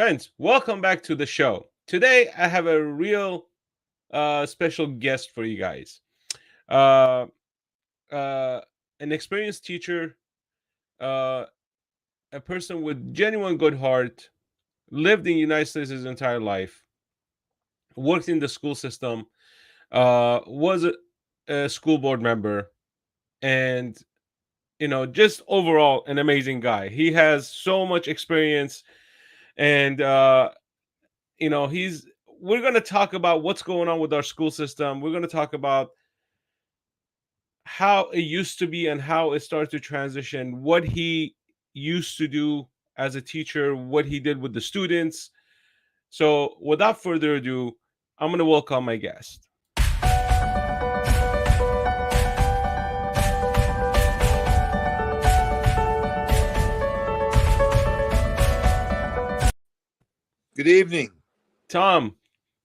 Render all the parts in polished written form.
Friends, welcome back to the show. Today, I have a real special guest for you guys. Uh, uh, an experienced teacher, uh, a person with genuine good heart, lived in the United States his entire life, worked in the school system, was a school board member, and just overall an amazing guy. He has so much experience, and he's we're going to talk about what's going on with our school system. We're going to talk about how it used to be and how it started to transition, what he used to do as a teacher, what he did with the students. So without further ado, I'm going to welcome my guest. Good evening. Tom,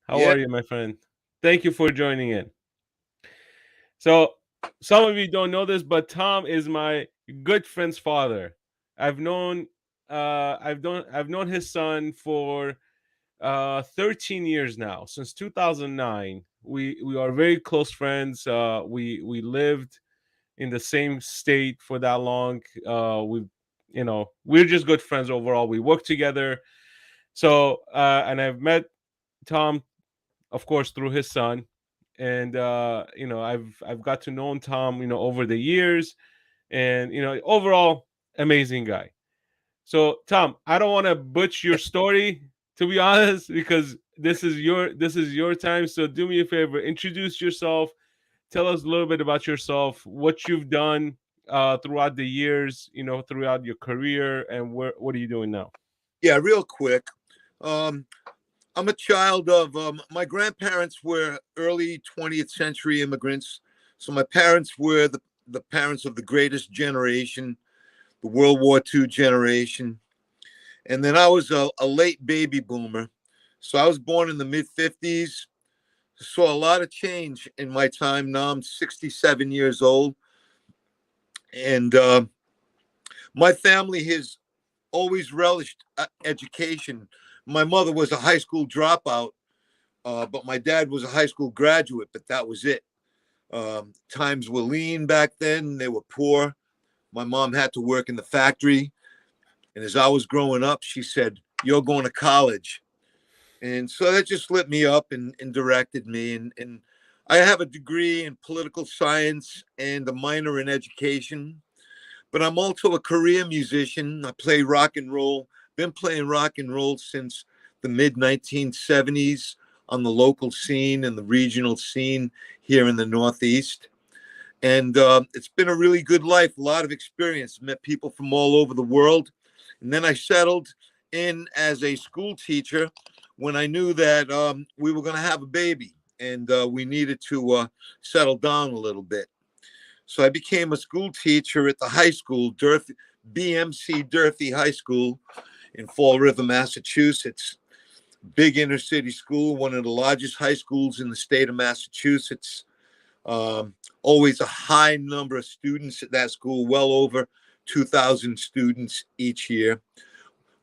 how Yeah, are you, my friend? Thank you for joining in. So some of you don't know this, but Tom is my good friend's father. I've known I've known his son for 13 years now, since 2009. We are very close friends. We lived in the same state for that long. We're just good friends overall. We work together. So and I've met Tom, of course, through his son, and I've got to know Tom, over the years, and overall amazing guy. So Tom, I don't want to butch your story, to be honest, because this is your time. So do me a favor, introduce yourself, tell us a little bit about yourself, what you've done throughout the years, throughout your career, and what are you doing now? yeah, real quick. Um, I'm a child of my grandparents were early 20th century immigrants. So my parents were the parents of the greatest generation, the World War II generation. And then I was a late baby boomer. So I was born in the mid 50s. Saw a lot of change in my time. Now I'm 67 years old. And my family has always relished education. My mother was a high school dropout, but my dad was a high school graduate, but that was it. Times were lean back then, they were poor. My mom had to work in the factory. And as I was growing up, she said, "You're going to college." And so that just lit me up and directed me. And I have a degree in political science and a minor in education, but I'm also a career musician. I play rock and roll, been playing rock and roll since the mid 1970s on the local scene and the regional scene here in the Northeast. And it's been a really good life, a lot of experience, met people from all over the world. And then I settled in as a school teacher when I knew that we were going to have a baby and we needed to settle down a little bit. So I became a school teacher at the high school, BMC Durfee High School in Fall River, Massachusetts. Big inner city school, one of the largest high schools in the state of Massachusetts. Always a high number of students at that school, well over 2,000 students each year,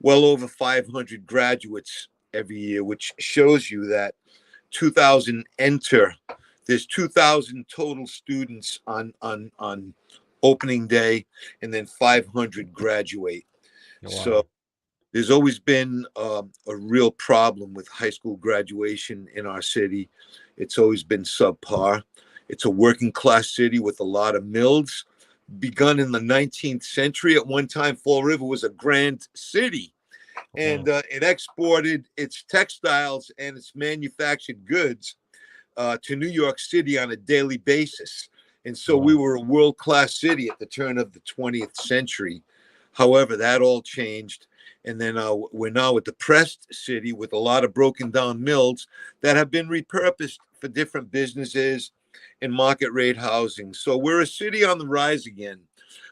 well over 500 graduates every year, which shows you that 2,000 enter. There's 2,000 total students on opening day, and then 500 graduate. So Wow. there's always been a real problem with high school graduation in our city. It's always been subpar. It's a working class city with a lot of mills. Begun in the 19th century, at one time, Fall River was a grand city, and Wow. it exported its textiles and its manufactured goods to New York City on a daily basis. And so we Wow. were a world class city at the turn of the 20th century. However, that all changed. And then we're now a depressed city with a lot of broken down mills that have been repurposed for different businesses and market rate housing. So we're a city on the rise again.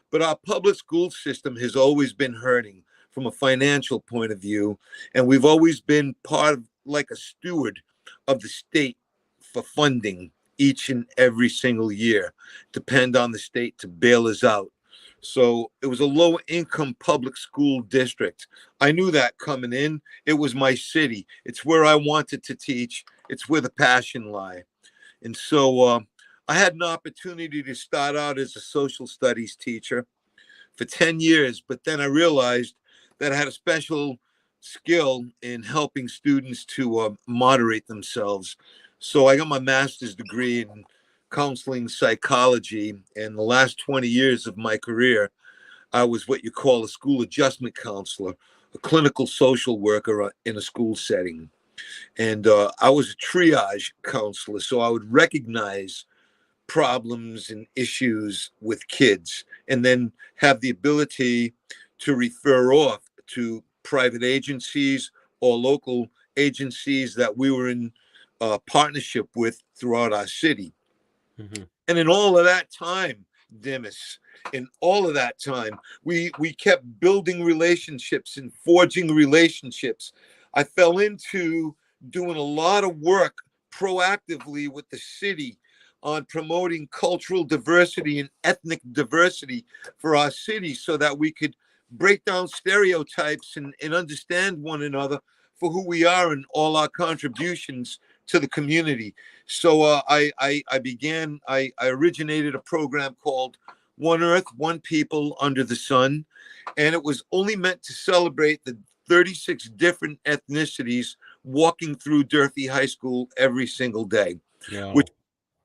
But our public school system has always been hurting from a financial point of view. And we've always been part of, like a steward of the state for funding each and every single year, depend on the state to bail us out. So it was a low income public school district. I knew that coming in. It was my city. It's where I wanted to teach. It's where the passion lie. And so I had an opportunity to start out as a social studies teacher for 10 years, but then I realized that I had a special skill in helping students to moderate themselves. So I got my master's degree in counseling psychology. And the last 20 years of my career, I was what you call a school adjustment counselor, a clinical social worker in a school setting. And I was a triage counselor. So I would recognize problems and issues with kids and then have the ability to refer off to private agencies or local agencies that we were in partnership with throughout our city. Hmm. And in all of that time, Dimas, in all of that time, we kept building relationships and forging relationships. I fell into doing a lot of work proactively with the city on promoting cultural diversity and ethnic diversity for our city so that we could break down stereotypes and understand one another for who we are and all our contributions to the community. So I originated a program called One Earth, One People Under the Sun, and it was only meant to celebrate the 36 different ethnicities walking through Durfee High School every single day, which Wow.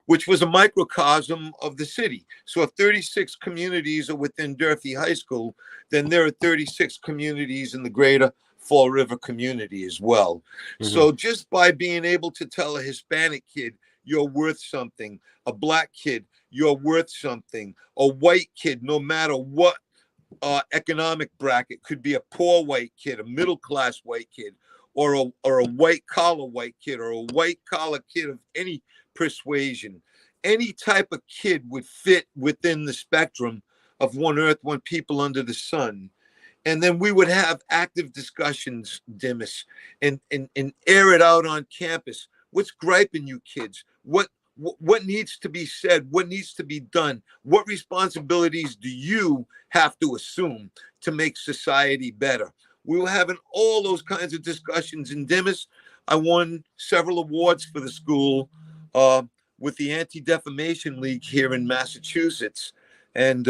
which was a microcosm of the city. So if 36 communities are within Durfee High School, then there are 36 communities in the greater Fall River community as well. Hmm. So just by being able to tell a Hispanic kid, you're worth something, a black kid, you're worth something, a white kid, no matter what economic bracket, could be a poor white kid, a middle class white kid, or a white collar white kid, or a white collar kid of any persuasion. Any type of kid would fit within the spectrum of One Earth, One People Under the Sun. And then we would have active discussions, Dimas, and air it out on campus. What's griping you kids? What needs to be said? What needs to be done? What responsibilities do you have to assume to make society better? We were having all those kinds of discussions in Dimas. I won several awards for the school uh, with the Anti-Defamation League here in Massachusetts. And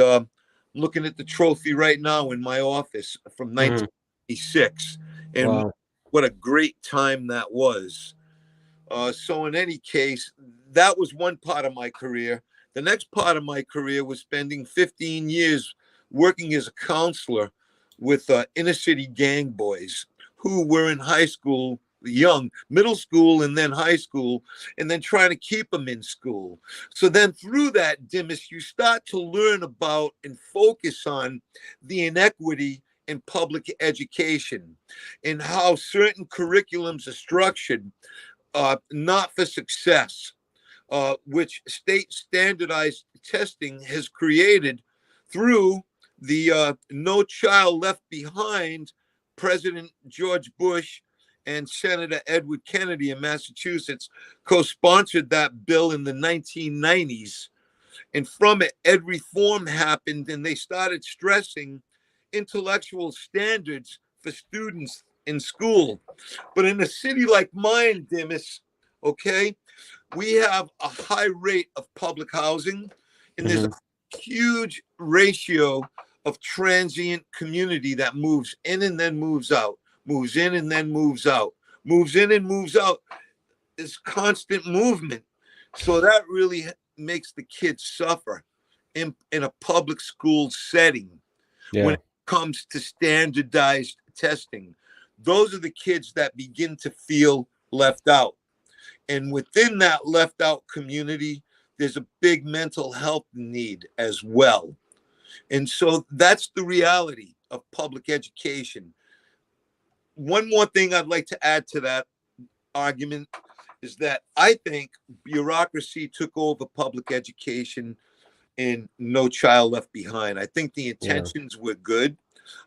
looking at the trophy right now in my office from Hmm. 1986. And Wow. what a great time that was. So, in any case, that was one part of my career. The next part of my career was spending 15 years working as a counselor with inner city gang boys who were in high school, young, middle school, and then high school, and then trying to keep them in school. So then through that, Dimas, you start to learn about and focus on the inequity in public education and how certain curriculums are structured not for success, which state standardized testing has created through the No Child Left Behind. President George Bush and Senator Edward Kennedy in Massachusetts co sponsored that bill in the 1990s. And from it, ed reform happened, and they started stressing intellectual standards for students in school. But in a city like mine, Dimas, okay, we have a high rate of public housing, and there's Hmm. a huge ratio of transient community that moves in and then moves out, moves in and then moves out, moves in and moves out. Is constant movement. So that really makes the kids suffer in a public school setting when Yeah. it comes to standardized testing. Those are the kids that begin to feel left out. And within that left out community, there's a big mental health need as well. And so that's the reality of public education. One more thing I'd like to add to that argument is that I think bureaucracy took over public education and No Child Left Behind. I think the Yeah. intentions were good.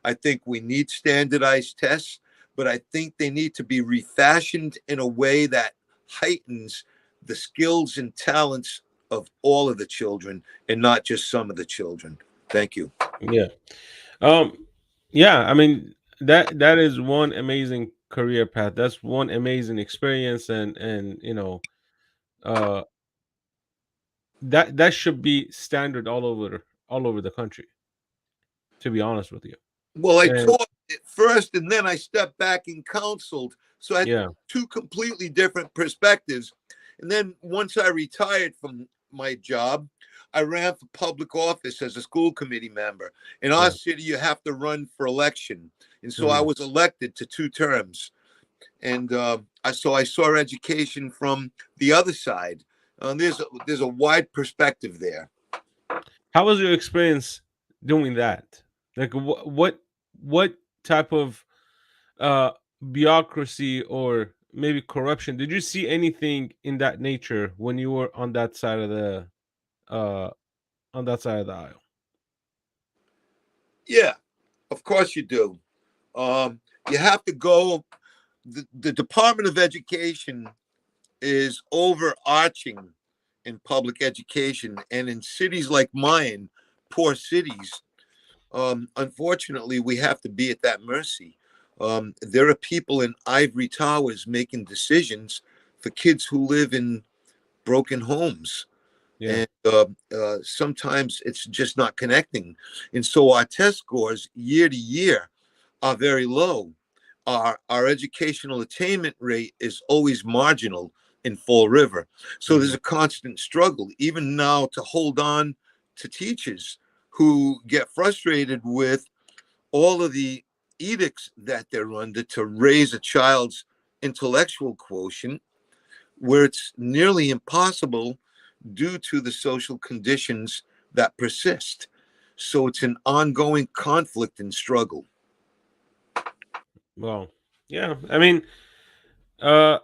I think we need standardized tests, but I think they need to be refashioned in a way that heightens the skills and talents of all of the children and not just some of the children. Thank you. Yeah. Um. Yeah. I mean, that is one amazing career path. That's one amazing experience, and uh, that should be standard all over the country. To be honest with you. Well, I And taught it first and then I stepped back and counseled. So I had yeah. two completely different perspectives. And then once I retired from my job, I ran for public office as a school committee member. In our Yeah. city, you have to run for election. And so I Hmm. was elected to 2 terms. And I saw education from the other side. There's a wide perspective there. How was your experience doing that? Like, what type of uh bureaucracy or maybe corruption did you see anything in that nature when you were uh on that side of the aisle? Yeah, of course you do. Um, you have to go. The Department of Education is overarching in public education, and in cities like mine, poor cities, unfortunately, we have to be at that mercy. There are people in ivory towers making decisions for kids who live in broken homes. Yeah. And sometimes it's just not connecting. And so our test scores year to year are very low. Our educational attainment rate is always marginal in Fall River. So there's Hmm. a constant struggle, even now, to hold on to teachers who get frustrated with all of the edicts that they're under to raise a child's intellectual quotient, where it's nearly impossible due to the social conditions that persist. So it's an ongoing conflict and struggle. Well, yeah, I mean, uh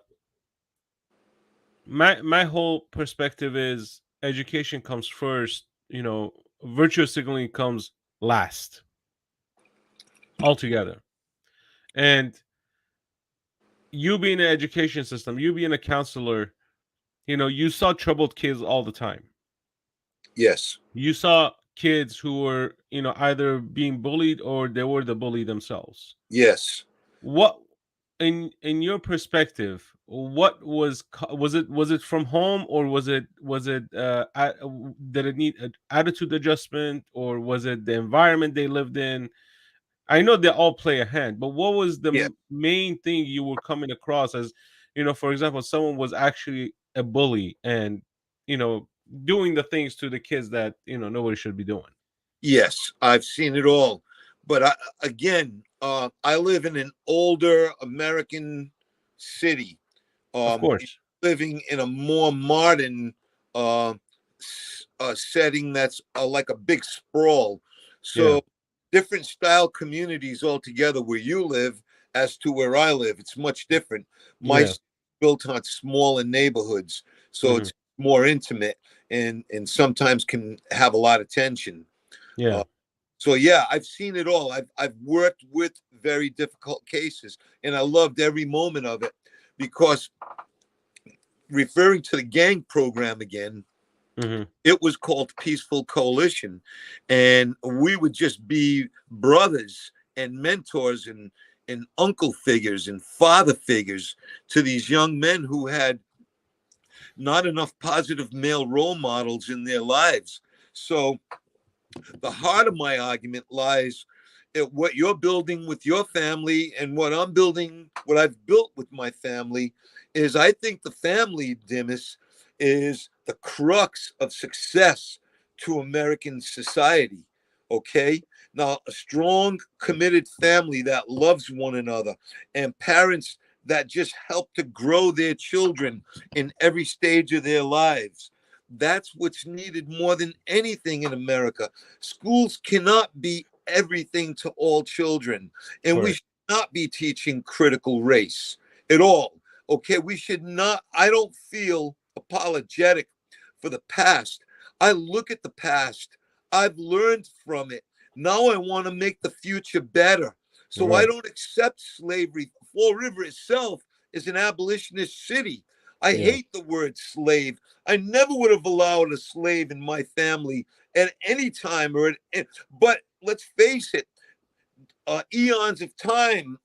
my whole perspective is education comes first, virtue signaling comes last altogether. And you being an education system, you being a counselor, you saw troubled kids all the time. Yes, You saw kids who were, either being bullied or they were the bully themselves. yes, What in your perspective, what was it from home, or did it need an attitude adjustment, or was it the environment they lived in? I know they all play a hand, but what was the yeah, main thing you were coming across as, for example, someone was actually a bully and, you know, doing the things to the kids that, nobody should be doing. yes. I've seen it all. But again, I live in an older American city, Of course. living in a more modern uh, setting that's like a big sprawl. Yeah. So different style communities altogether where you live as to where I live. It's much different. My Yeah. city's built on smaller neighborhoods, so Hmm. it's more intimate and sometimes can have a lot of tension. Yeah. Uh, so yeah, I've seen it all. I've worked with very difficult cases, and I loved every moment of it because referring to the gang program again, Hmm. it was called Peaceful Coalition, and we would just be brothers and mentors and uncle figures and father figures to these young men who had not enough positive male role models in their lives. So the heart of my argument lies at what you're building with your family and what I'm building, what I've built with my family is I think the family, Dimas, is the crux of success to American society. Okay. Now, a strong, committed family that loves one another and parents that just help to grow their children in every stage of their lives. That's what's needed more than anything in America. Schools cannot be everything to all children, and we Correct. should not be teaching critical race at all. Okay, we should not. I don't feel apologetic for the past. I look at the past, I've learned from it. Now I want to make the future better. So I Right. don't accept slavery. Fall River itself is an abolitionist city. I Yeah. hate the word slave. I never would have allowed a slave in my family at any time but let's face it, eons of time,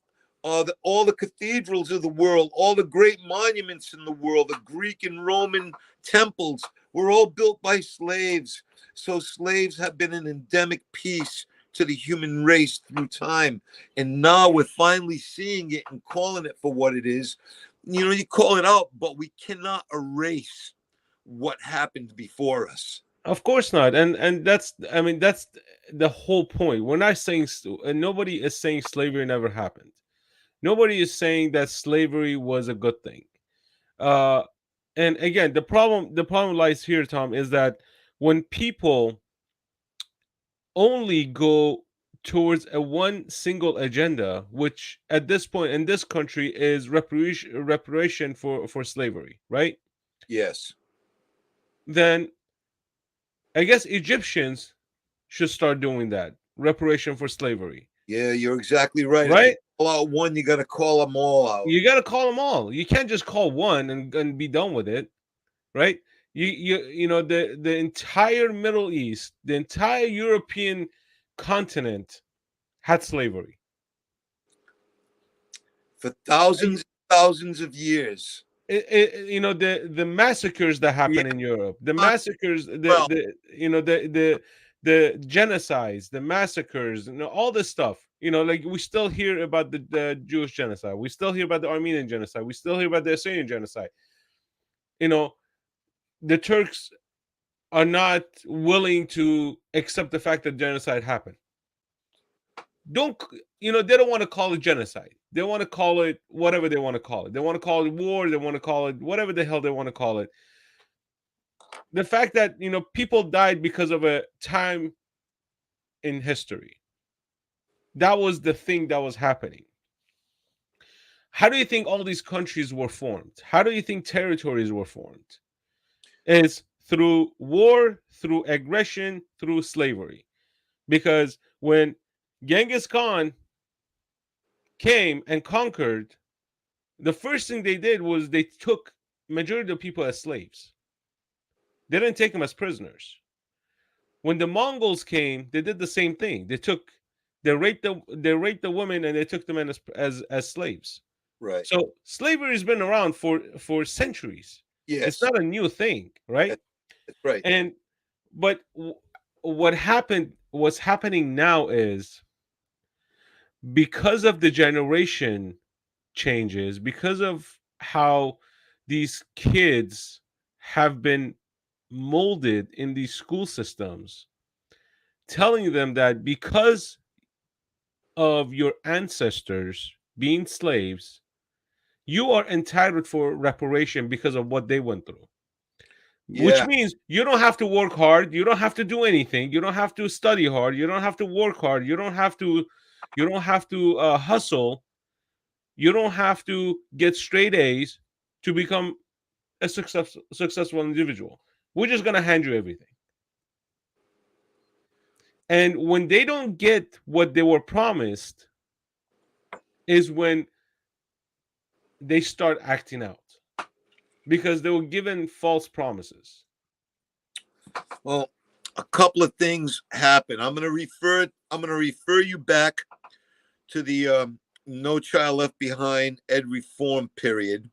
all the cathedrals of the world, all the great monuments in the world, the Greek and Roman temples were all built by slaves. So slaves have been an endemic piece to the human race through time. And now we're finally seeing it and calling it for what it is. You know, you call it out, but we cannot erase what happened before us. Of course not. And that's, I mean, that's the whole point. We're not saying and nobody is saying slavery never happened. Nobody is saying that slavery was a good thing. Uh and again, the problem lies here, Tom, is that when people only go towards a one single agenda, which at this point in this country is reparation for slavery, right? Yes. Then I guess Egyptians should start doing that, reparation for slavery, Yeah, you're exactly right. If you right? call out one, you got to call them all out. You got to call them all. You can't just call one and be done with it, right? You know the entire Middle East, the entire European continent had slavery. For thousands of years. The massacres that Yeah, happen in Europe, the I- massacres, well, the genocides, the massacres, all this stuff. Like we still hear about the Jewish genocide, we still hear about the Armenian genocide, we still hear about the Assyrian genocide. You know, the Turks are not willing to accept the fact that genocide happened. Don't They don't want to call it genocide. They want to call it whatever they want to call it. They want to call it war, they want to call it whatever the hell they want to call it. The fact that people died because of a time in history, that was the thing that was happening. How do you think all these countries were formed? How do you think territories were formed? It's through war, through aggression, through slavery. Because when Genghis Khan came and conquered, the first thing they did was they took majority of people as slaves. They didn't take them as prisoners. When the Mongols came, they did the same thing. They raped the women and they took them in as slaves. right. So slavery has been around for centuries. It's Yes, not a new thing, right? that- that's right. And but what's happening now is, because of the generation changes, because of how these kids have been molded in these school systems, telling them that because of your ancestors being slaves, you are entitled for reparation because of what they went through. Which Yeah, means you don't have to work hard, you don't have to do anything, you don't have to study hard, you don't have to work hard, you don't have to hustle, you don't have to get straight A's to become a successful individual. We're just gonna hand you everything. And when they don't get what they were promised, is when they start acting out, because they were given false promises. well, a couple of things happen. I'm going to refer you back to the No Child Left Behind Ed reform period,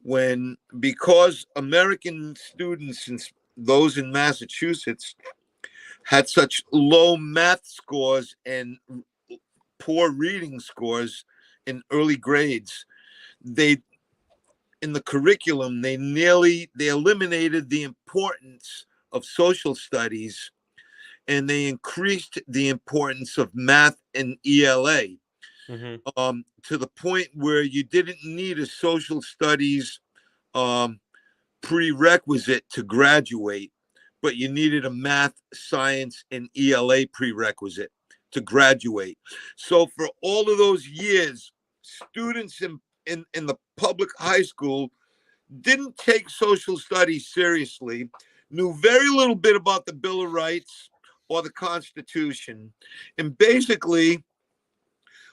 when, because American students and those in Massachusetts had such low math scores and poor reading scores in early grades, they in the curriculum they eliminated the importance of social studies, and they increased the importance of math and ELA, Hmm. to the point where you didn't need a social studies um, prerequisite to graduate, but you needed a math, science, and ELA prerequisite to graduate. So for all of those years, students in the public high school didn't take social studies seriously, knew very little bit about the Bill of Rights or the Constitution, and basically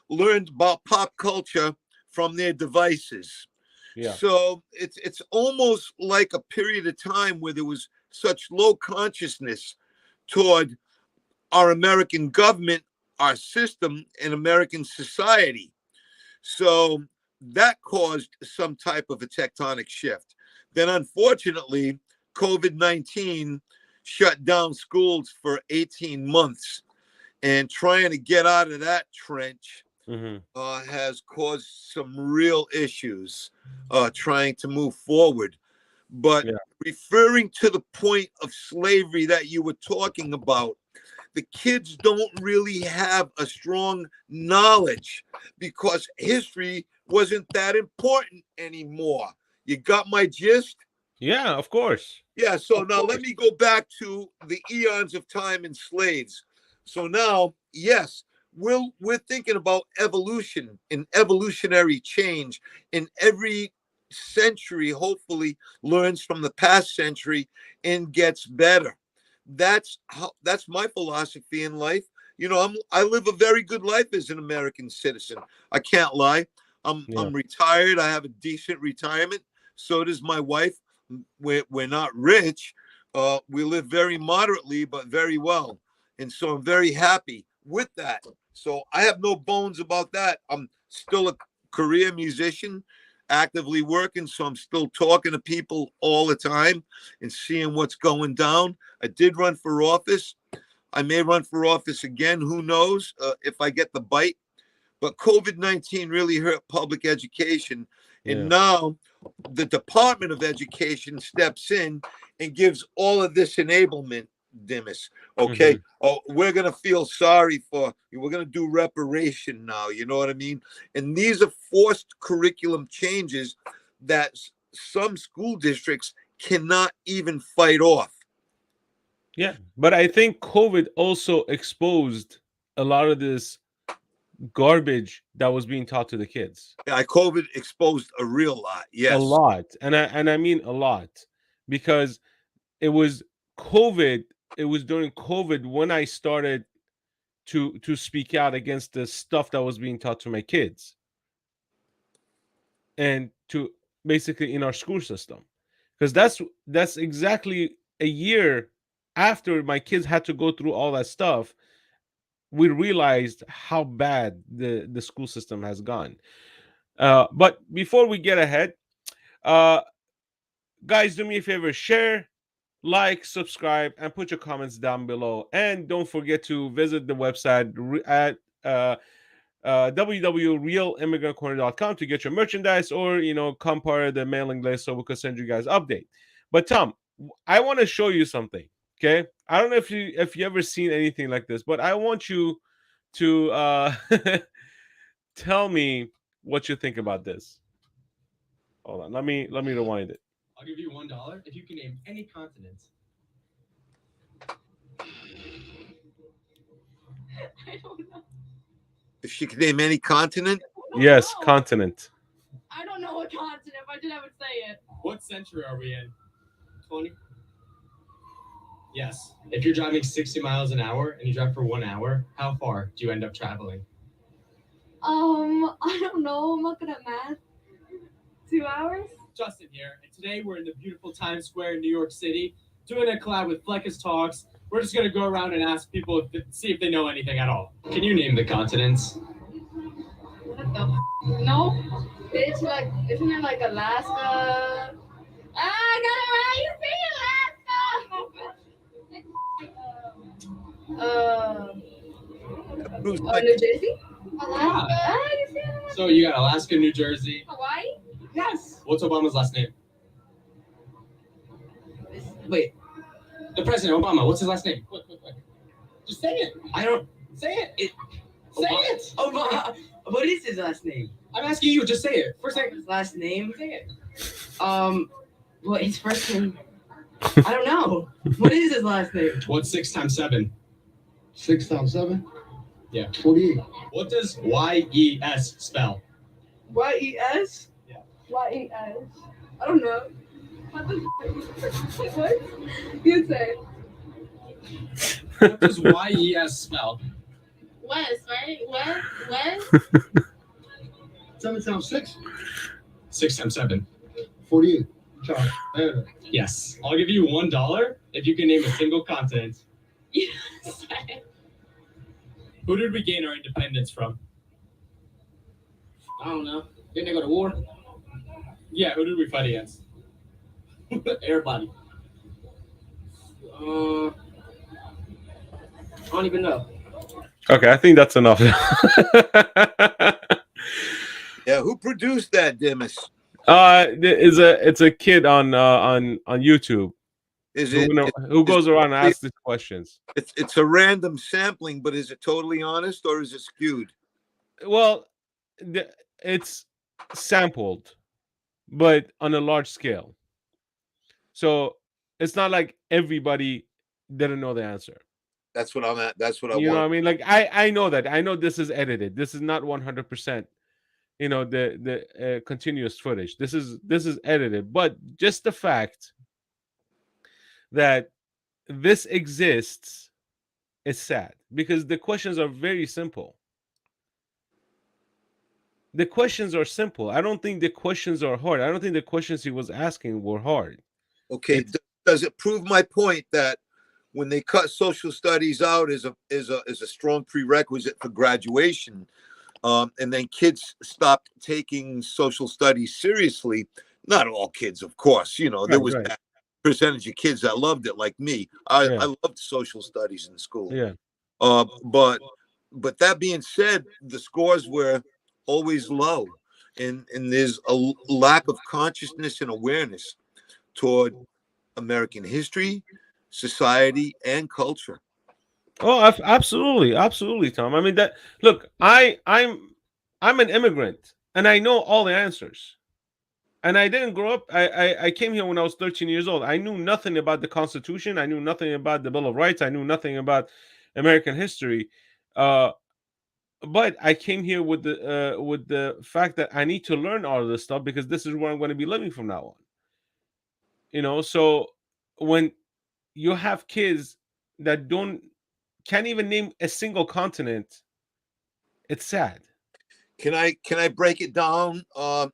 learned about pop culture from their devices. Yeah. So it's almost like a period of time where there was such low consciousness toward our American government, our system, and American society. So that caused some type of a tectonic shift. Then, unfortunately, COVID-19 shut down schools for 18 months. And trying to get out of that trench Mm-hmm. has caused some real issues trying to move forward. But Yeah. referring to the point of slavery that you were talking about, the kids don't really have a strong knowledge because history wasn't that important anymore. You got my gist? Yeah, of course. Yeah, so Of now let course. me go back to the eons of time and slaves. So now, yes, we're thinking about evolution and evolutionary change in every century, hopefully learns from the past century and gets better. That's my philosophy in life. I live a very good life as an American citizen. I can't lie. Yeah. I'm retired. I have a decent retirement. So does my wife. We're not rich. We live very moderately, but very well. And so I'm very happy with that. So I have no bones about that. I'm still a career musician, actively working. So I'm still talking to people all the time and seeing what's going down. I did run for office. I may run for office again. Who knows if I get the bite? But COVID-19 really hurt public education. And Yeah. now the Department of Education steps in and gives all of this enablement, Dimas. Mm-hmm. Okay. Oh, we're going to feel sorry we're going to do reparation now. You know what I mean? And these are forced curriculum changes that some school districts cannot even fight off. Yeah. But I think COVID also exposed a lot of this garbage that was being taught to the kids. Yeah, COVID exposed a real lot. A Yes. lot. And I mean a lot. Because it was COVID, it was during COVID when I started to speak out against the stuff that was being taught to my kids and to basically in our school system. Because that's exactly a year after my kids had to go through all that stuff, we realized how bad the school system has gone. But before we get ahead, uh, guys, do me a favor: share, like, subscribe, and put your comments down below. And don't forget to visit the website at www.realimmigrantcorner.com to get your merchandise, or come part of the mailing list so we could send you guys update. But Tom, I want to show you something. Okay, I don't know if you ever seen anything like this, but I want you to tell me what you think about this. Hold on, let me rewind it. I'll give you $1 if you can name any continent. I don't know. If she could name any continent, Yes, No. continent. I don't know what continent. If I did, I would say it. What century are we in? 20? Yes. If you're driving 60 miles an hour and you drive for 1 hour, how far do you end up traveling? I don't know. I'm not good at math. 2 hours? Justin here, and today we're in the beautiful Times Square in New York City doing a collab with Fleckus Talks. We're just going to go around and ask people see if they know anything at all. Can you name the continents? What the? No. It's like, isn't it like Alaska? I got it right. You see Alaska? Bruce, like, New Jersey? Alaska. Ah, you see Alaska? So you got Alaska, New Jersey. Hawaii? Yes. What's Obama's last name? Wait, The president, Obama. What's his last name? Quick. Just say it. I don't. Say it. Say Obama. it. Obama. What is his last name? I'm asking you. Just say it. First thing. His last name? Say it. What his first name? I don't know. What is his last name? What's 6 times 7? 6 times 7? Yeah. 48. What does YES spell? YES? Y-E-S. I don't know. What the what? You say. What does YES spell? West, right? West? 7 times 6? 6 times 7. 48. Charles. Yes. I'll give you $1 if you can name a single continent. Who did we gain our independence from? I don't know. Didn't they go to war? Yeah, who did we fight against? Everybody. I don't even know. Okay, I think that's enough. Yeah, who produced that, Demis? It's a kid on YouTube Is who it? who Is goes around and asks these questions. it's a random sampling, but is it totally honest or is it skewed? Well, it's sampled, but on a large scale. So it's not like everybody didn't know the answer. That's what I'm at. That's what I You know what want. I mean? Like I know that. I know this is edited. This is not 100%. You know the continuous footage. This is edited, but just the fact that this exists is sad because the questions are very simple. The questions are simple. I don't think the questions are hard. I don't think the questions he was asking were hard. Okay, It's does it prove my point that when they cut social studies out as a strong prerequisite for graduation, and then kids stopped taking social studies seriously? Not all kids, of course. You know, there right, was right. that percentage of kids that loved it, like me. Yeah, I loved social studies in school. yeah. But that being said, the scores were always low, and there's a lack of consciousness and awareness toward American history, society, and culture. Oh, absolutely, absolutely, Tom. I mean that. Look, I'm an immigrant, and I know all the answers. And I didn't grow up. I came here when I was 13 years old. I knew nothing about the Constitution. I knew nothing about the Bill of Rights. I knew nothing about American history. Uh, but I came here with the fact that I need to learn all of this stuff because this is where I'm going to be living from now on. You know, so when you have kids that don't can't even name a single continent, it's sad. Can I break it down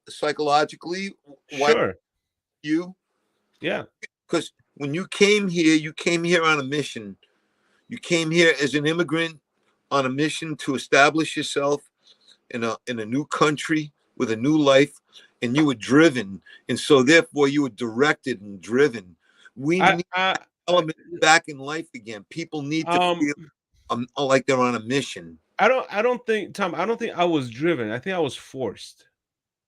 psychologically? Why Sure. you? Yeah. Because when you came here on a mission. You came here as an immigrant on a mission to establish yourself in a new country with a new life, and you were driven, and so therefore you were directed and driven. We I, need I elements back in life again. People need to um feel like they're on a mission. I don't think Tom, I don't think I was driven. I think I was forced.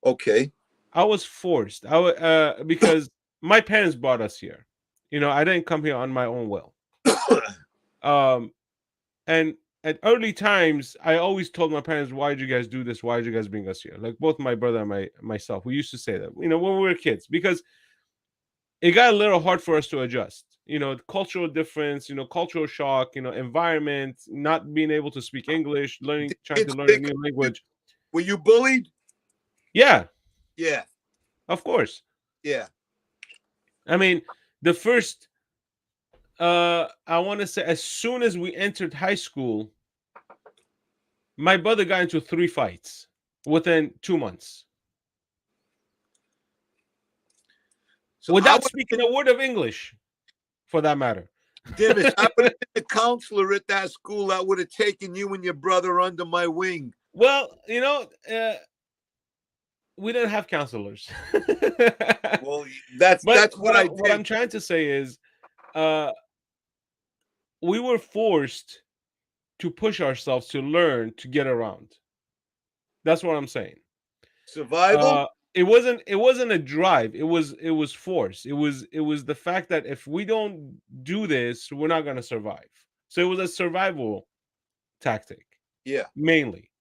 Okay. I was forced. Because my parents brought us here. You know, I didn't come here on my own will. Um and at early times I always told my parents, why did you guys do this? Why did you guys bring us here? Like both my brother and myself. We used to say that, you know, when we were kids, because it got a little hard for us to adjust. You know, cultural difference, you know, cultural shock, you know, environment, not being able to speak English, trying to Kids learn a pick new language. Were you bullied? Yeah, Yeah. of course. Yeah. I mean, the first I want to say as soon as we entered high school, my brother got into 3 fights within 2 months So without speaking a word of English, for that matter. Dennis, I would have been a counselor at that school. I would have taken you and your brother under my wing. Well, you know, we didn't have counselors. Well, that's But what I what I'm did. trying to say is, uh, we were forced to push ourselves to learn to get around. That's what I'm saying. Survival. It wasn't a drive. It was force. It was the fact that if we don't do this, we're not gonna survive. So it was a survival tactic Yeah. mainly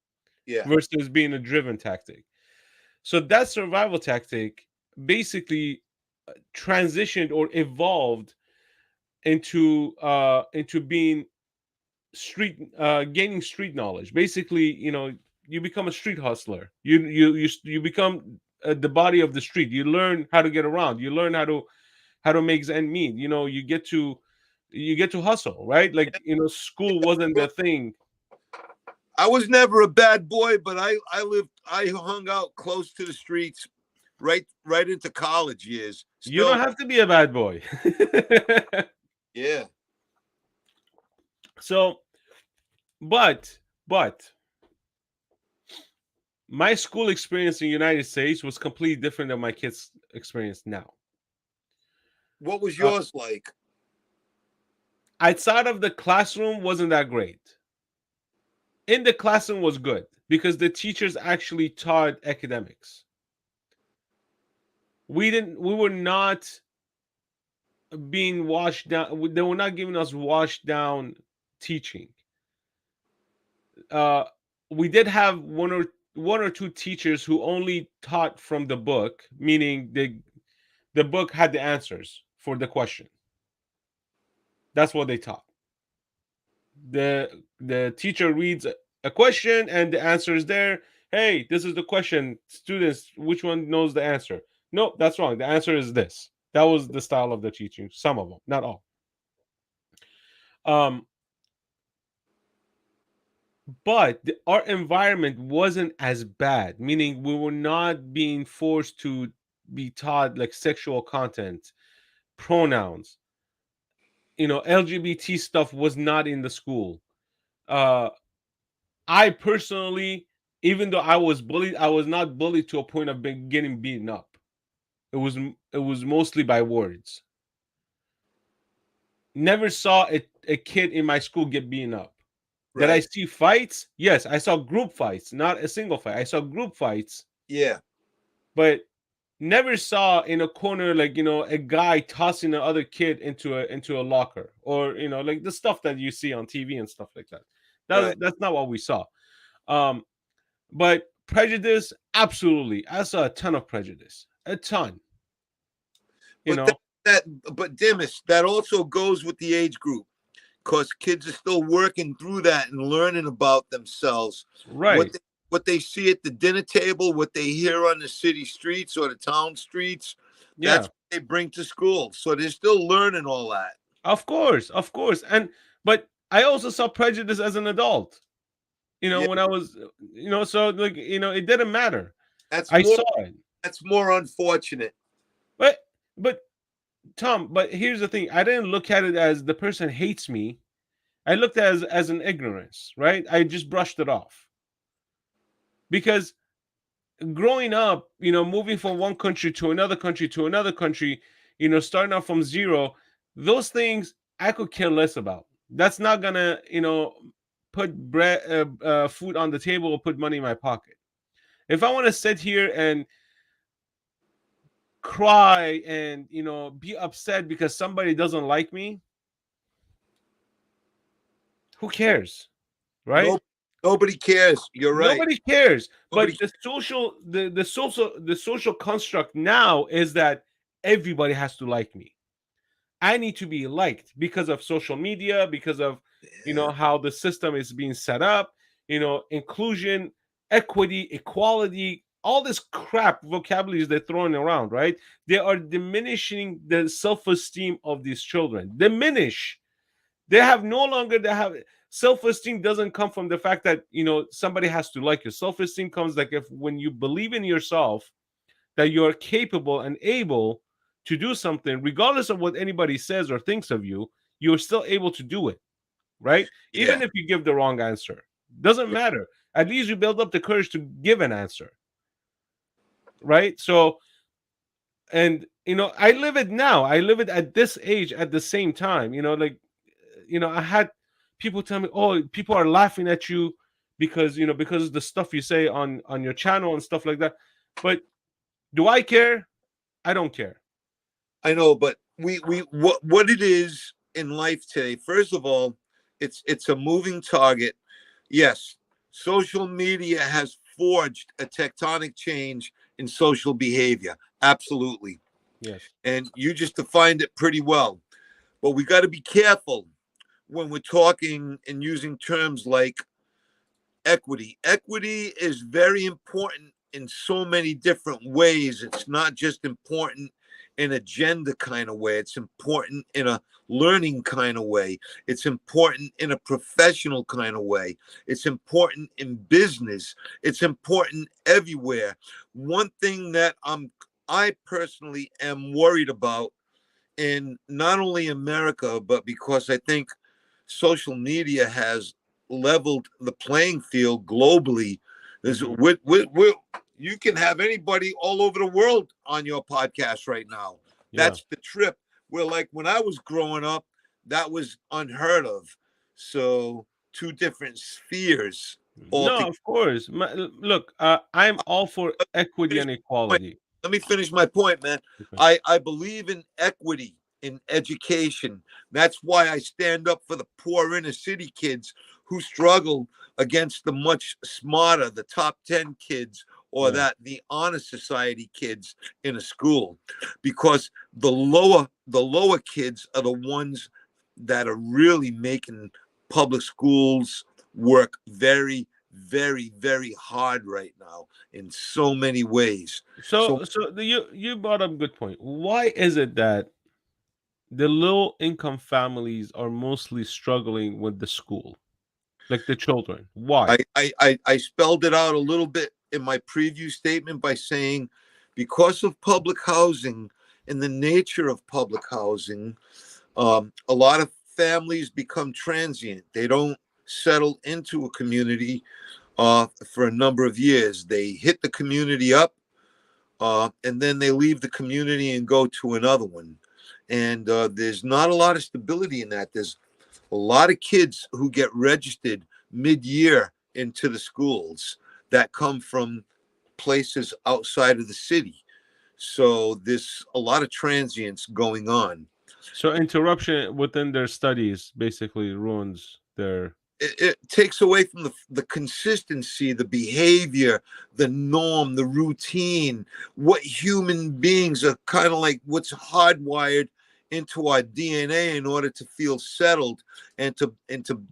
Yeah. versus being a driven tactic. So that survival tactic basically transitioned or evolved into being gaining street knowledge. Basically, you know, you become a street hustler. You become the body of the street. You learn how to get around. You learn how to make ends meet. You know, you get to hustle, right? Like, you know, school wasn't the thing. I was never a bad boy, but I hung out close to the streets right into college years. You don't Still, have to be a bad boy. yeah. So, but my school experience in the United States was completely different than my kids' experience now. What was Uh, yours like? Outside of the classroom wasn't that great. In the classroom was good because the teachers actually taught academics. We were not being washed down. They were not giving us washed down teaching. Uh, we did have one or two teachers who only taught from the book, meaning the book had the answers for the question. That's what they taught. The teacher reads a question and the answer is there. Hey, this is the question. Students, which one knows the answer? Nope, that's wrong. The answer is this. That was the style of the teaching. Some of them, not all. Um, but our environment wasn't as bad, meaning we were not being forced to be taught like sexual content, pronouns. LGBT stuff was not in the school. Uh, I personally, even though I was bullied, I was not bullied to a point of getting beaten up. It was mostly by words. Never saw a kid in my school get beaten up. Did I Right. see fights? Yes, I saw group fights, not a single fight. I saw group fights, Yeah. but never saw in a corner like a guy tossing the other kid into a locker, or like the stuff that you see on TV and stuff like that. Right. That's not what we saw. Um, But prejudice, absolutely. I saw a ton of prejudice, a ton. You But know, but Dimas, that also goes with the age group, because kids are still working through that and learning about themselves. What right? they, what they see at the dinner table, what they hear on the city streets or the town streets, that's Yeah, what they bring to school. So they're still learning all that. of course. But I also saw prejudice as an adult. Yeah, When I was, so like, it didn't matter. that's I more saw it, that's more unfortunate. but but Tom, but here's the thing: I didn't look at it as the person hates me. I looked at it as an ignorance, right? I just brushed it off because growing up, moving from one country to another country to another country, starting out from zero, those things I could care less about. That's not gonna, put food on the table or put money in my pocket. If I want to sit here and cry and be upset because somebody doesn't like me, who cares, right? No, nobody cares. You're right. Nobody cares. But Nobody. the social construct now is that everybody has to like me. I need to be liked because of social media, because of Yeah, how the system is being set up, inclusion, equity, equality, all this crap vocabularies they're throwing around, right? They are diminishing the self-esteem of these children. Diminish. They have self-esteem doesn't come from the fact that somebody has to like you. Self-esteem comes like if when you believe in yourself that you're capable and able to do something, regardless of what anybody says or thinks of you, you're still able to do it, right? yeah, Even if you give the wrong answer, doesn't matter. At least you build up the courage to give an answer, right? So, and I live it now. I live it at this age at the same time. Like, I had people tell me, "Oh, people are laughing at you because of the stuff you say on your channel and stuff like that." But do I care? I don't care. I know, but what it is in life today. First of all, it's a moving target. Yes, social media has forged a tectonic change in social behavior. Absolutely. Yes. And you just defined it pretty well. But we got to be careful when we're talking and using terms like equity. Equity is very important in so many different ways. It's not just important in a gender kind of way, it's important in a learning kind of way, it's important in a professional kind of way, it's important in business, it's important everywhere. One thing that I personally am worried about in not only America, but because I think social media has leveled the playing field globally. There's Mhm. you can have anybody all over the world on your podcast right now. Yeah. That's the trip. Where like when I was growing up, that was unheard of. So two different spheres No, altogether. of course. Look, I'm all for equity Finish and my point. equality. Let me finish my point, man. Okay. I believe in equity in education. That's why I stand up for the poor inner city kids who struggle against the much smarter, the top 10 kids, or Yeah. that the honor society kids in a school, because the lower kids are the ones that are really making public schools work very, very, very hard right now in so many ways. So You brought up a good point. Why is it that the low income families are mostly struggling with the school, like the children? Why? I spelled it out a little bit in my preview statement by saying because of public housing and the nature of public housing, a lot of families become transient. They don't settle into a community for a number of years. They hit the community up, and then they leave the community and go to another one. And there's not a lot of stability in that. There's a lot of kids who get registered mid-year into the schools that come from places outside of the city. So there's a lot of transients going on. So interruption within their studies basically ruins their. It takes away from the consistency, the behavior, the norm, the routine, what human beings are kind of like, what's hardwired into our DNA in order to feel settled and to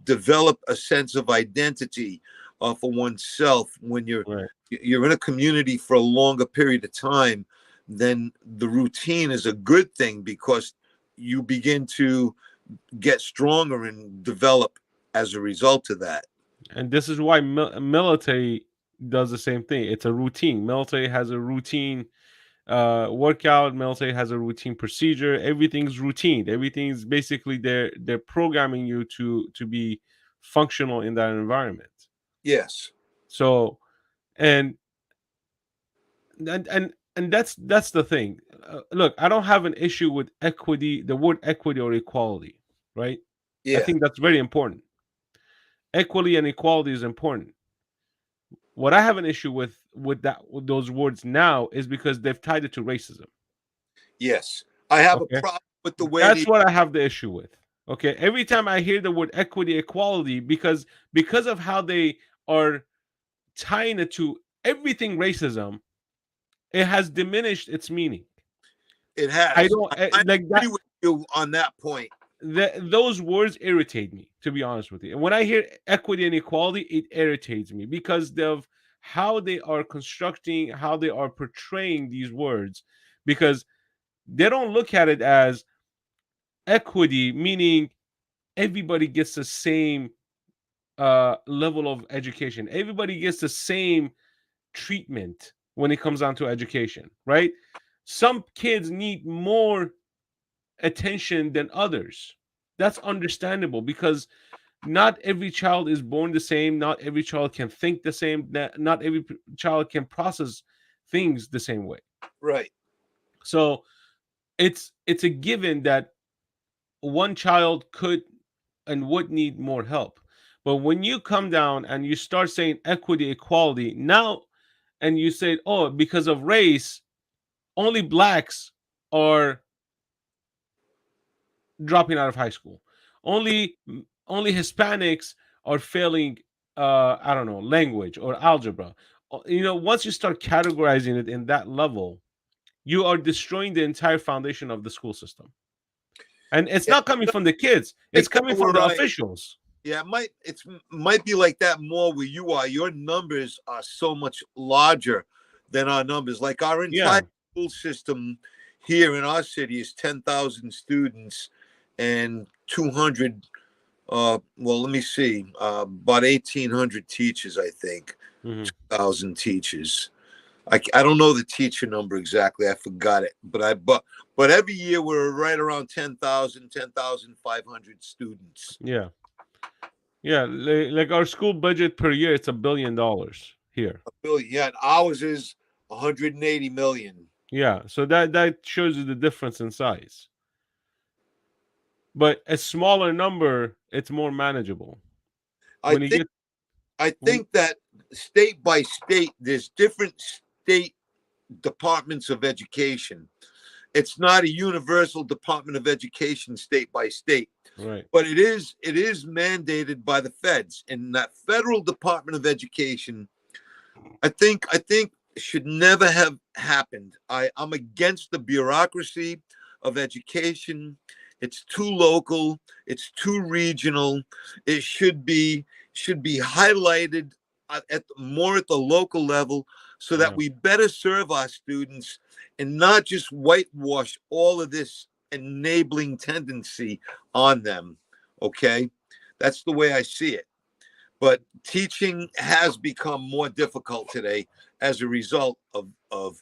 develop a sense of identity for oneself. When Right. you're in a community for a longer period of time, then the routine is a good thing because you begin to get stronger and develop as a result of that. And this is why military does the same thing. It's a routine. Military has a routine workout. Military has a routine procedure. Everything's routine. Everything's basically they're programming you to be functional in that environment. Yes. So and and that's the thing. Look, I don't have an issue with equity, the word equity or equality, right? I Yeah. think that's very important. Equity and equality is important. What I have an issue with those words now is because they've tied it to racism. Yes. I have a Okay, problem with the way that's the what I have the issue with. Okay, every time I hear the word equity, equality, because of how they are tying it to everything racism, it has diminished its meaning. it I has. don't I like agree that. with you on that point. Those words irritate me, to be honest with you. And when I hear equity and equality, it irritates me because of how they are constructing, how they are portraying these words, because they don't look at it as equity, meaning everybody gets the same level of education, everybody gets the same treatment when it comes down to education, right? Some kids need more attention than others. That's understandable because not every child is born the same. Not every child can think the same. Not every child can process things the same way. Right. So it's a given that one child could and would need more help. But when you come down and you start saying equity, equality, now, and you say, oh, because of race, only blacks are dropping out of high school. Only Hispanics are failing. I don't know, language or algebra. Once you start categorizing it in that level, you are destroying the entire foundation of the school system. And it's Yeah. not coming from the kids; it's Like that coming from where the officials. yeah, might be like that more where you are. Your numbers are so much larger than our numbers. Like our entire Yeah, school system here in our city is 10,000 students and 200 well, let me see, about 1,800 teachers, I think, mhm. 1,000 teachers. I don't know the teacher number exactly. I forgot it, but every year we're right around 10,000, 10,500 students. Yeah. Yeah, like our school budget per year, it's $1 billion here. Billion. Yeah, and ours is 180 million. Yeah, so that shows you the difference in size. But a smaller number, it's more manageable. I When you think get I when think that state by state, there's different state departments of education. It's not a universal Department of Education state by state, right, but it is mandated by the feds. And that federal Department of Education, I think should never have happened. I'm against the bureaucracy of education. It's too local, it's too regional. It should be highlighted more at the local level so that yeah, we better serve our students and not just whitewash all of this enabling tendency on them. Okay? That's the way I see it. But teaching has become more difficult today as a result of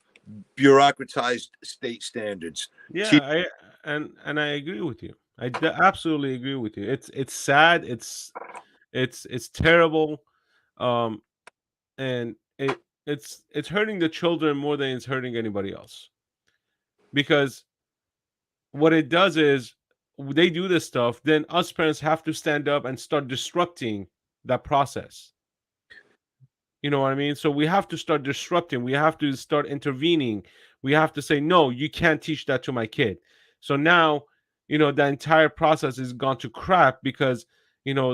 bureaucratized state standards. yeah. And I agree with you. Absolutely agree with you. It's sad. It's terrible. Um, and it's hurting the children more than it's hurting anybody else, because what it does is they do this stuff, then us parents have to stand up and start disrupting that process. You know what I mean? So we have to start disrupting, we have to start intervening, we have to say, no, you can't teach that to my kid. So now, the entire process is gone to crap because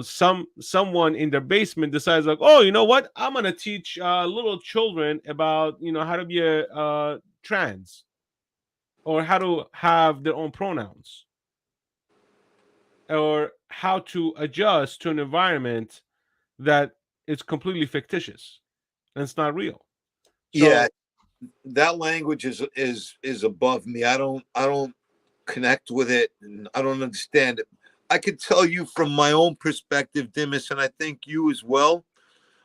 someone in their basement decides, like, oh, you know what, I'm gonna teach little children about how to be a trans, or how to have their own pronouns, or how to adjust to an environment that is completely fictitious and it's not real. Yeah, So that language is above me. I don't connect with it, and I don't understand it. I could tell you from my own perspective, Dimas, and I think you as well.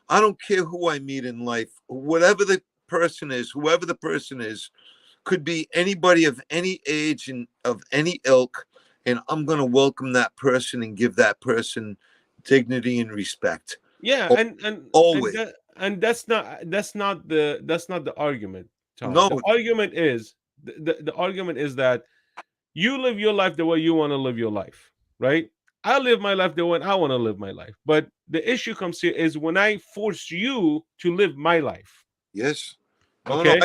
I don't care who I meet in life, whatever the person is, whoever the person is, could be anybody of any age and of any ilk, and I'm going to welcome that person and give that person dignity and respect. yeah, Al- and Always. that's not the argument, Tom. No, The argument is that you live your life the way you want to live your life, right? I live my life the way I want to live my life. But the issue comes here is when I force you to live my life. yes. No, no, Okay?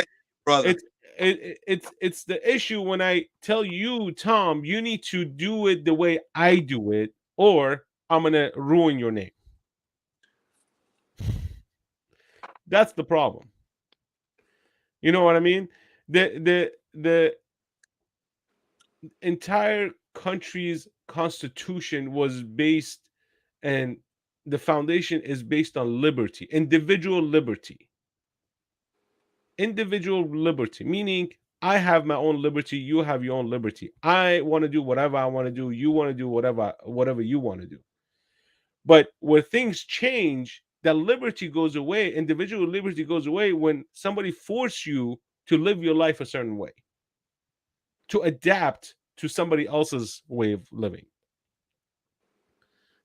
brother. It's the issue when I tell you, Tom, you need to do it the way I do it, or I'm gonna ruin your name. That's the problem. You know what I mean? The entire country's constitution was based, and the foundation is based on liberty, individual liberty, meaning I have my own liberty, you have your own liberty. I want to do whatever I want to do, you want to do whatever you want to do. But where things change, that liberty goes away, individual liberty goes away when somebody force you to live your life a certain way, to adapt to somebody else's way of living.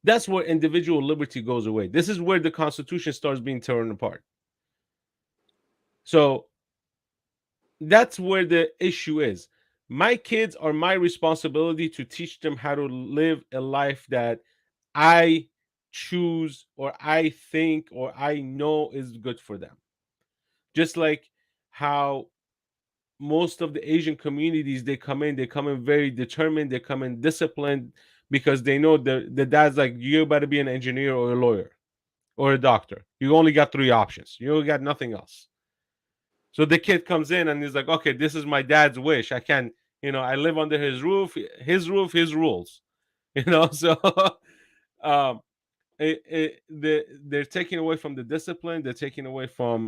That's where individual liberty goes away. This is where the Constitution starts being torn apart. So that's where the issue is. My kids are my responsibility to teach them how to live a life that I choose, or I think, or I know is good for them. Just like how most of the Asian communities, they come in very determined, they come in disciplined, because they know the dad's like, you better be an engineer or a lawyer or a doctor. You only got three options. You only got nothing else. So the kid comes in and he's like, okay, this is my dad's wish. I can, I live under his rules, So um, they're taking away from the discipline. They're taking away from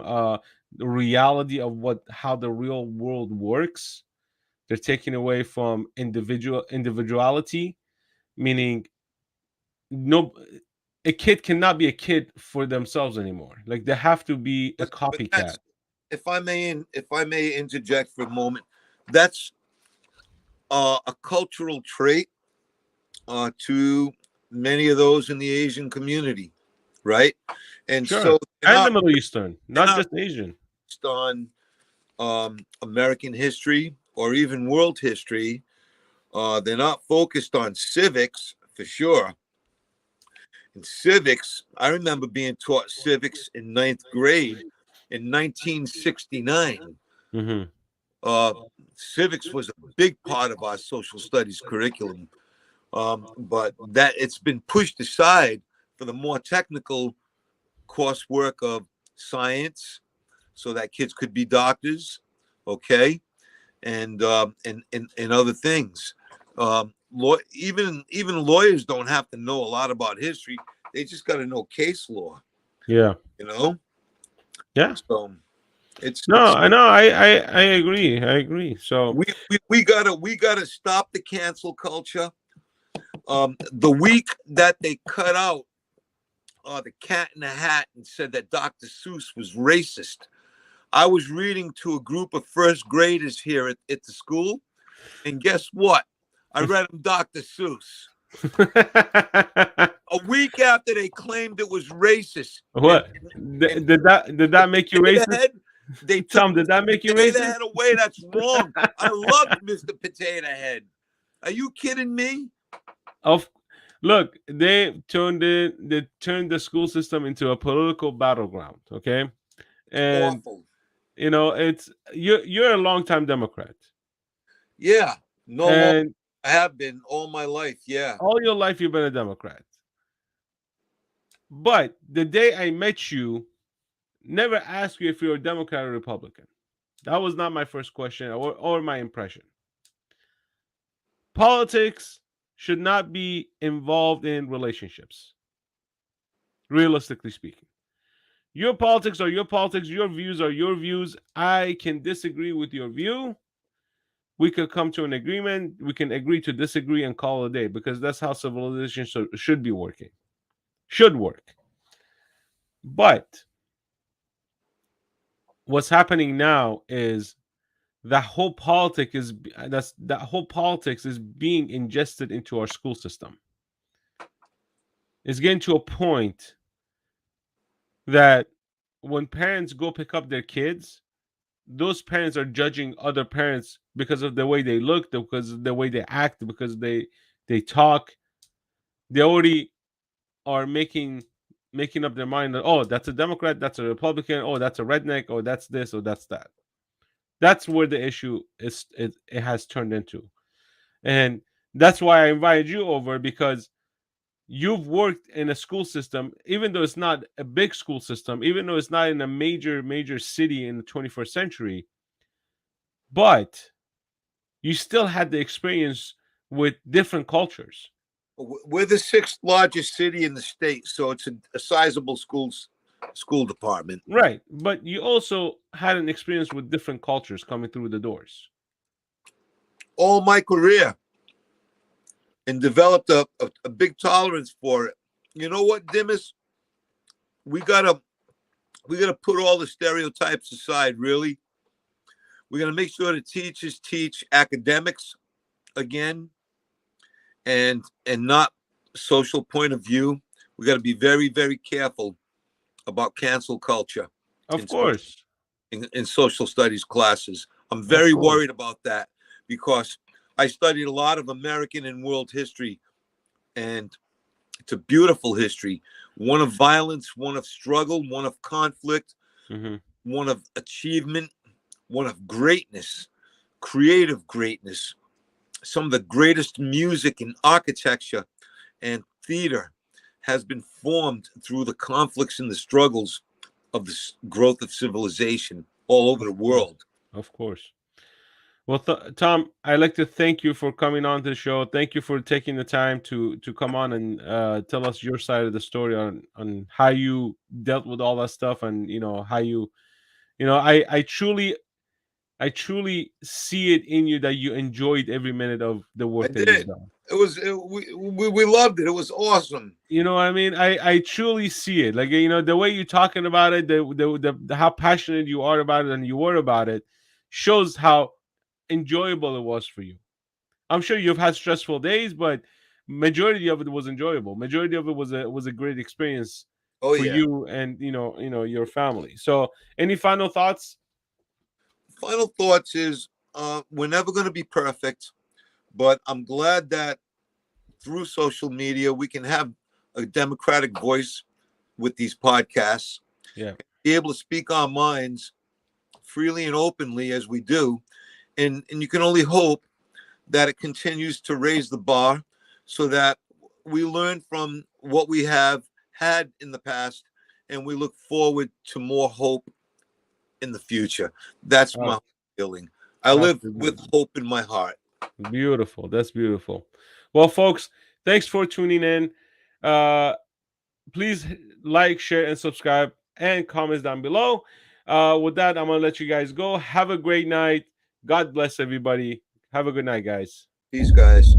the reality of how the real world works. They're taking away from individuality, meaning no, a kid cannot be a kid for themselves anymore. Like they have to be a But copycat. that's, if I may interject for a moment, that's a cultural trait to many of those in the Asian community, right? And Sure. so And the Middle Eastern, they're not not just Asian. focused on American history or even world history. They're not focused on civics for sure. In civics, I remember being taught civics in ninth grade in 1969. Hmm. Uh, Civics was a big part of our social studies curriculum, but that it's been pushed aside for the more technical coursework of science, so that kids could be doctors, okay, and other things. Even lawyers don't have to know a lot about history; they just got to know case law, Yeah. you know. Yeah. So it's No, it's I know. I agree. I agree. So we gotta stop the cancel culture. The week that they cut out the Cat in the Hat and said that Dr. Seuss was racist, I was reading to a group of first graders here at the school, and guess what? I read them Dr. Seuss. A week after they claimed it was racist, and, what and did the that make you potato racist? head, they took Tom, did that make you potato racist? head away. That's wrong. I loved Mr. Potato Head. Are you kidding me? Of Look, they turned the school system into a political battleground. Okay, It's and awful. it's you're a longtime Democrat, Yeah, no long. and I have been all my life. Yeah. all your life you've been a Democrat. But the day I met you, never asked you if you're a Democrat or Republican. That was not my first question or my impression. Politics should not be involved in relationships, realistically speaking. Your politics are your politics, your views are your views. I can disagree with your view. We could come to an agreement. We can agree to disagree and call it a day because that's how civilization should be working, should work. But what's happening now is that whole politics is being ingested into our school system. It's getting to a point that when parents go pick up their kids, those parents are judging other parents because of the way they look, because of the way they act, because they talk. They already are making up their mind that, oh, that's a Democrat, that's a Republican, oh, that's a redneck, oh, that's this, or that's that. That's where the issue it has turned into. And that's why I invited you over, because you've worked in a school system, even though it's not a big school system, even though it's not in a major city in the 21st century, but you still had the experience with different cultures. We're the sixth largest city in the state, so it's a sizable school department. Right. But you also had an experience with different cultures coming through the doors. All my career, and developed a big tolerance for it. You know what, Dimas? We gotta put all the stereotypes aside. Really, we gotta make sure the teachers teach academics again, and not social point of view. We got to be very careful about cancel culture Of in, course. in social studies classes. I'm Of very course. worried about that because I studied a lot of American and world history, and it's a beautiful history. One of violence, one of struggle, one of conflict, Hmm. one of achievement, one of greatness, creative greatness. Some of the greatest music and architecture and theater has been formed through the conflicts and the struggles of the growth of civilization all over the world. Of course. Well, Tom, I'd like to thank you for coming on to the show. Thank you for taking the time to come on and tell us your side of the story on how you dealt with all that stuff, and how I truly see it in you that you enjoyed every minute of the I work that you've did. done. We loved it. It was awesome. You know what I mean? I truly see it. Like, the way you're talking about it, the how passionate you are about it and you were about it shows how enjoyable it was for you. I'm sure you've had stressful days, but majority of it was enjoyable. Majority of it was a great experience Oh for yeah. you and your family. So, any final thoughts? Final thoughts is we're never going to be perfect, but I'm glad that through social media we can have a democratic voice with these podcasts, Yeah. be able to speak our minds freely and openly as we do, and you can only hope that it continues to raise the bar so that we learn from what we have had in the past and we look forward to more hope in the future. That's Oh, my feeling. I live with absolutely. hope in my heart. Beautiful. That's beautiful. Well, folks, thanks for tuning in. Uh, please like, share, and subscribe, and comments down below. With that, I'm gonna let you guys go. Have a great night. God bless everybody. Have a good night, guys. Peace, guys.